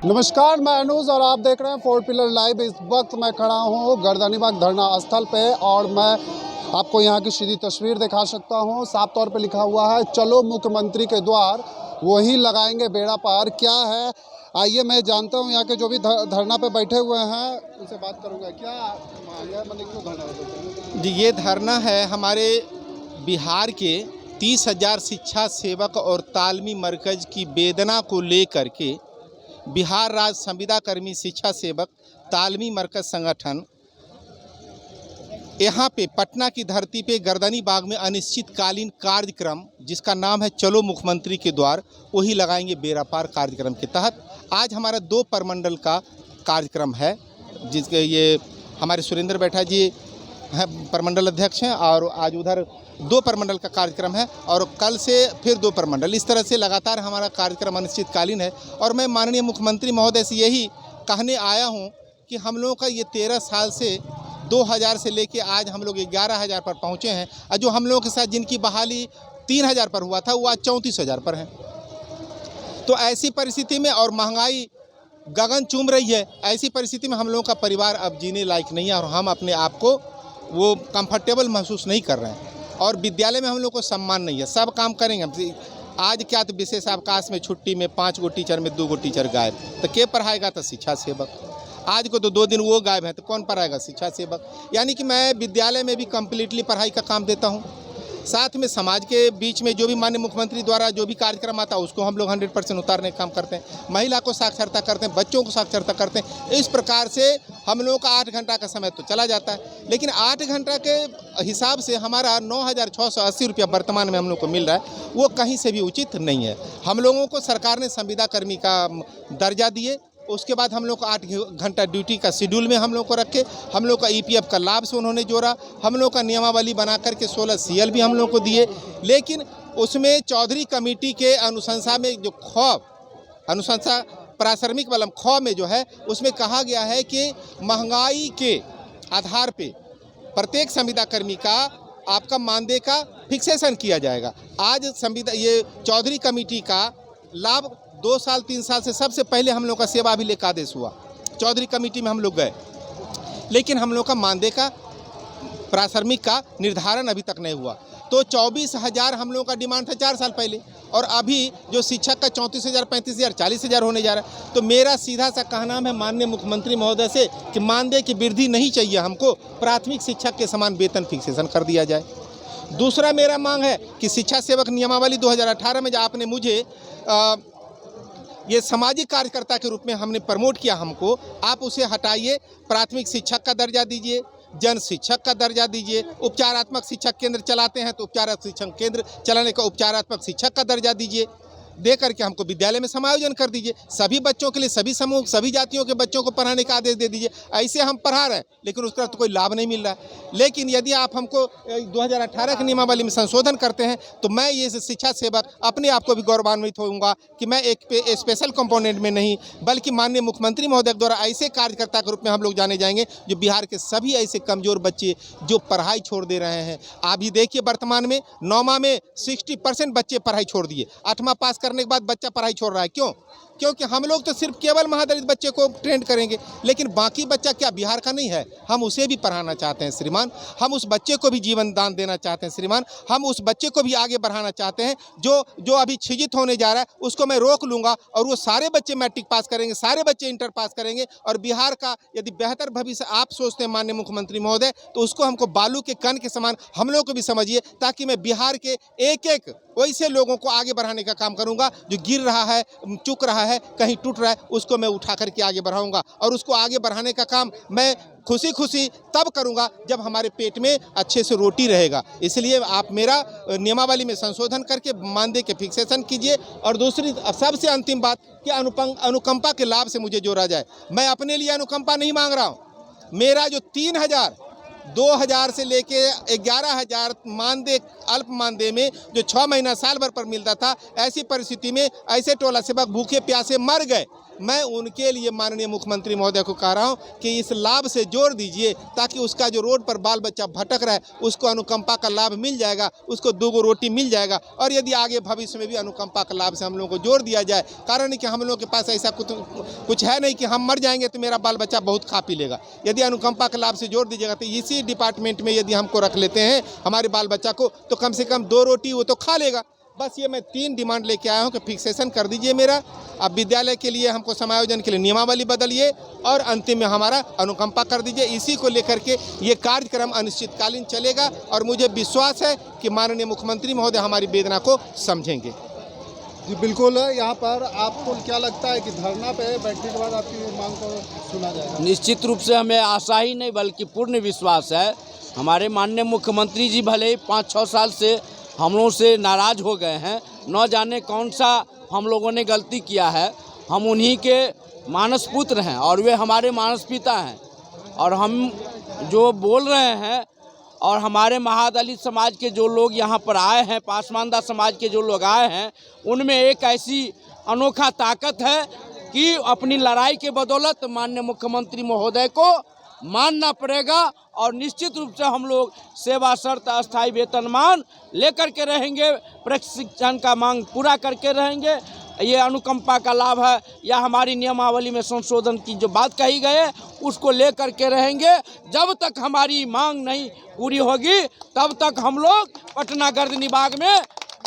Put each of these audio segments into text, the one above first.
नमस्कार, मैं अनुज और आप देख रहे हैं फोर पिलर लाइव। इस वक्त मैं खड़ा हूँ गर्दनीबाग धरना स्थल पे और मैं आपको यहाँ की सीधी तस्वीर दिखा सकता हूँ। साफ तौर पे लिखा हुआ है, चलो मुख्यमंत्री के द्वार, वही लगाएंगे बेड़ा पार। क्या है, आइए मैं जानता हूँ यहाँ के जो भी धरना पे बैठे हुए हैं उनसे बात करूँगा। क्या क्यों धरना? जी, ये धरना है हमारे बिहार के 30,000 शिक्षा सेवक और तालमी मरकज़ की वेदना को लेकर के बिहार राज्य संविदा कर्मी शिक्षा सेवक तालमी मरकज़ संगठन यहाँ पे पटना की धरती पे गर्दनीबाग में अनिश्चितकालीन कार्यक्रम जिसका नाम है चलो मुख्यमंत्री के द्वार, वही लगाएंगे बेड़ा पार कार्यक्रम के तहत आज हमारा 2 प्रमंडल का कार्यक्रम है, जिसके ये हमारे सुरेंद्र बैठा जी हैं, प्रमंडल अध्यक्ष हैं, और आज उधर 2 प्रमंडल का कार्यक्रम है और कल से फिर 2 प्रमंडल। इस तरह से लगातार हमारा कार्यक्रम अनिश्चितकालीन है। और मैं माननीय मुख्यमंत्री महोदय से यही कहने आया हूं कि हम लोगों का ये 13 साल से 2000 से लेके आज हम लोग 11,000 पर पहुंचे हैं, और जो हम लोगों के साथ जिनकी बहाली 3,000 पर हुआ था वो आज 34,000 पर हैं। तो ऐसी परिस्थिति में और महंगाई गगन चूम रही है, ऐसी परिस्थिति में हम लोगों का परिवार अब जीने लायक नहीं है और हम अपने आप को वो कंफर्टेबल महसूस नहीं कर रहे हैं। और विद्यालय में हम लोग को सम्मान नहीं है, सब काम करेंगे। आज क्या तो विशेष अवकाश में छुट्टी में 5 गो टीचर में 2 गो टीचर गायब, तो के पढ़ाएगा? तो शिक्षा सेवक। आज को तो 2 दिन वो गायब है तो कौन पढ़ाएगा? शिक्षा सेवक। यानी कि मैं विद्यालय में भी कम्प्लीटली पढ़ाई का काम देता हूँ, साथ में समाज के बीच में जो भी माननीय मुख्यमंत्री द्वारा जो भी कार्यक्रम आता है उसको हम लोग 100% उतारने का काम करते हैं। महिला को साक्षरता करते हैं, बच्चों को साक्षरता करते हैं। इस प्रकार से हम लोगों का 8 घंटा का समय तो चला जाता है, लेकिन 8 घंटा के हिसाब से हमारा 9,680 रुपया वर्तमान में हम लोग को मिल रहा है, वो कहीं से भी उचित नहीं है। हम लोगों को सरकार ने संविदा कर्मी का दर्जा दिए, उसके बाद हम लोग को 8 घंटा ड्यूटी का शेड्यूल में हम लोग को रखे, हम लोग का EPF का लाभ से उन्होंने जोड़ा, हम लोग का नियमावली बना करके 16 CL भी हम लोग को दिए। लेकिन उसमें चौधरी कमेटी के अनुशंसा में जो अनुशंसा प्राथमिक वलम ख में जो है उसमें कहा गया है कि महंगाई के आधार पे प्रत्येक संविदा कर्मी का आपका मानदेय का फिक्सेशन किया जाएगा। आज संविदा ये चौधरी कमेटी का लाभ 2 साल 3 साल से सबसे पहले हम लोग का सेवा अभिलेख आदेश हुआ, चौधरी कमेटी में हम लोग गए, लेकिन हम लोग का मानदेय का प्राथमिक का निर्धारण अभी तक नहीं हुआ। तो 24,000 हम लोगों का डिमांड था 4 साल पहले, और अभी जो शिक्षक का 34,000, 35,000, 40,000 होने जा रहा है। तो मेरा सीधा सा कहना है माननीय मुख्यमंत्री महोदय से कि मानदेय की वृद्धि नहीं चाहिए, हमको प्राथमिक शिक्षक के समान वेतन फिक्सेशन कर दिया जाए। दूसरा मेरा मांग है कि शिक्षा सेवक नियमावली 2018 में जो आपने मुझे ये सामाजिक कार्यकर्ता के रूप में हमने प्रमोट किया, हमको आप उसे हटाइए, प्राथमिक शिक्षक का दर्जा दीजिए, जन शिक्षक का दर्जा दीजिए। उपचारात्मक शिक्षक केंद्र चलाते हैं तो उपचारात्मक शिक्षक केंद्र चलाने का उपचारात्मक शिक्षक का दर्जा दीजिए, दे करके हमको विद्यालय में समायोजन कर दीजिए। सभी बच्चों के लिए, सभी समूह, सभी जातियों के बच्चों को पढ़ाने का आदेश दे दीजिए। ऐसे हम पढ़ा रहे हैं लेकिन उसका तो कोई लाभ नहीं मिल रहा है। लेकिन यदि आप हमको 2018 की नियमावली में संशोधन करते हैं तो मैं ये शिक्षा सेवक अपने आप को भी गौरवान्वित होऊंगा कि मैं एक स्पेशल कंपोनेंट में नहीं बल्कि माननीय मुख्यमंत्री महोदय द्वारा ऐसे कार्यकर्ता के रूप में हम लोग जाने जाएंगे जो बिहार के सभी ऐसे कमज़ोर बच्चे जो पढ़ाई छोड़ दे रहे हैं। आप ही देखिए, वर्तमान में 9वां में 60% बच्चे पढ़ाई छोड़ दिए, 8वां पास करने के बाद बच्चा पढ़ाई छोड़ रहा है। क्यों? क्योंकि हम लोग तो सिर्फ केवल महादलित बच्चे को ट्रेंड करेंगे, लेकिन बाकी बच्चा क्या बिहार का नहीं है? हम उसे भी पढ़ाना चाहते हैं श्रीमान, हम उस बच्चे को भी जीवन दान देना चाहते हैं श्रीमान, हम उस बच्चे को भी आगे बढ़ाना चाहते हैं। जो अभी छिजित होने जा रहा है उसको मैं रोक लूँगा और वो सारे बच्चे मैट्रिक पास करेंगे, सारे बच्चे इंटर पास करेंगे। और बिहार का यदि बेहतर भविष्य आप सोचते हैं माननीय मुख्यमंत्री महोदय, तो उसको हमको बालू के कण के समान हम लोग को भी समझिए, ताकि मैं बिहार के एक वैसे लोगों को आगे बढ़ाने का काम करूंगा जो गिर रहा है, चुक रहा है, कहीं टूट रहा है, उसको मैं उठा करके आगे बढ़ाऊंगा। और उसको आगे बढ़ाने का काम मैं खुशी खुशी तब करूंगा जब हमारे पेट में अच्छे से रोटी रहेगा। इसलिए आप मेरा नियमावली में संशोधन करके मानदेय के फिक्सेशन कीजिए। और दूसरी सबसे अंतिम बात कि अनुकंपा के लाभ से मुझे जोड़ा जाए। मैं अपने लिए अनुकंपा नहीं मांग रहा हूँ, मेरा जो 3,000, 2,000 से लेके 11,000 मानदेय अल्प मानदेय में जो 6 महीना साल भर पर मिलता था, ऐसी परिस्थिति में ऐसे टोला सेवक भूखे प्यासे मर गए। मैं उनके लिए माननीय मुख्यमंत्री महोदय को कह रहा हूं कि इस लाभ से जोड़ दीजिए, ताकि उसका जो रोड पर बाल बच्चा भटक रहा है उसको अनुकंपा का लाभ मिल जाएगा, उसको 2 गो रोटी मिल जाएगा। और यदि आगे भविष्य में भी अनुकंपा का लाभ से हम लोगों को जोड़ दिया जाए, कारण कि हम लोगों के पास ऐसा कुछ है नहीं कि हम मर जाएंगे तो मेरा बाल बच्चा बहुत खा पी लेगा। यदि अनुकंपा के लाभ से जोड़ दीजिएगा तो इसी डिपार्टमेंट में यदि हमको रख लेते हैं हमारे बाल बच्चा को, तो कम से कम 2 रोटी वो तो खा लेगा। बस ये मैं 3 डिमांड लेके आया हूँ कि फिक्सेशन कर दीजिए मेरा। अब विद्यालय के लिए हमको समायोजन के लिए नियमावली बदलिए और अंतिम में हमारा अनुकंपा कर दीजिए। इसी को लेकर के ये कार्यक्रम अनिश्चितकालीन चलेगा और मुझे विश्वास है कि माननीय मुख्यमंत्री महोदय हमारी वेदना को समझेंगे। जी बिल्कुल। यहाँ पर आपको क्या लगता है कि धरना पे बैठने के बाद आपकी मांग को सुना जाएगा? निश्चित रूप से हमें आशा ही नहीं बल्कि पूर्ण विश्वास है। हमारे माननीय मुख्यमंत्री जी भले ही 5-6 साल से हम लोगों से नाराज़ हो गए हैं, न जाने कौन सा हम लोगों ने गलती किया है। हम उन्हीं के मानस पुत्र हैं और वे हमारे मानस पिता हैं। और हम जो बोल रहे हैं और हमारे महादलित समाज के जो लोग यहाँ पर आए हैं, पासमानदा समाज के जो लोग आए हैं, उनमें एक ऐसी अनोखा ताकत है कि अपनी लड़ाई के बदौलत माननीय मुख्यमंत्री महोदय को मानना पड़ेगा। और निश्चित रूप से हम लोग सेवा शर्त अस्थायी वेतनमान लेकर के रहेंगे, प्रशिक्षण का मांग पूरा करके रहेंगे। ये अनुकंपा का लाभ है या हमारी नियमावली में संशोधन की जो बात कही गई है उसको लेकर के रहेंगे। जब तक हमारी मांग नहीं पूरी होगी तब तक हम लोग पटना गर्दनी बाग में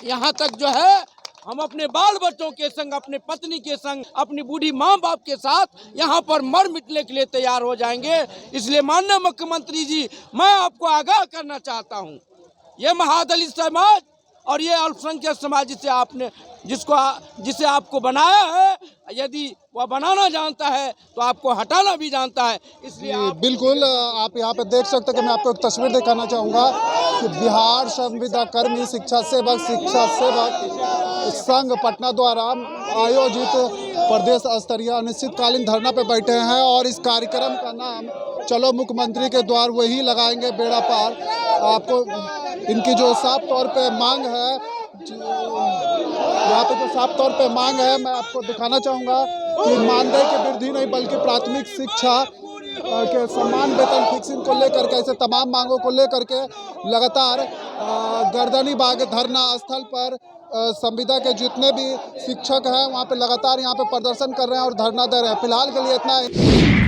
यहाँ तक जो है हम अपने बाल बच्चों के संग, अपने पत्नी के संग, अपनी बूढ़ी माँ बाप के साथ यहाँ पर मर मिटने के लिए तैयार हो जाएंगे। इसलिए माननीय मुख्यमंत्री जी, मैं आपको आगाह करना चाहता हूँ, ये महादलित समाज और ये अल्पसंख्यक समाज जिसे आपको बनाया है, यदि वह बनाना जानता है तो आपको हटाना भी जानता है। इसलिए बिल्कुल आप यहाँ पे देख सकते हैं कि मैं आपको एक तस्वीर दिखाना चाहूँगा कि बिहार संविदा कर्मी शिक्षा सेवक संघ पटना द्वारा आयोजित प्रदेश स्तरीय अनिश्चितकालीन धरना पे बैठे हैं और इस कार्यक्रम का नाम चलो मुख्यमंत्री के द्वार वही लगाएंगे बेड़ा पार। आपको इनकी जो साफ तौर पे मांग है, यहाँ पे जो साफ तौर पे मांग है मैं आपको दिखाना चाहूँगा कि मानदेय की वृद्धि नहीं बल्कि प्राथमिक शिक्षा के समान वेतन फिक्सिंग को लेकर के ऐसे तमाम मांगों को लेकर के लगातार गर्दनी बाग धरना स्थल पर संविदा के जितने भी शिक्षक हैं वहाँ पे लगातार यहाँ पे प्रदर्शन कर रहे हैं और धरना दे रहे हैं। फिलहाल के लिए इतना ही।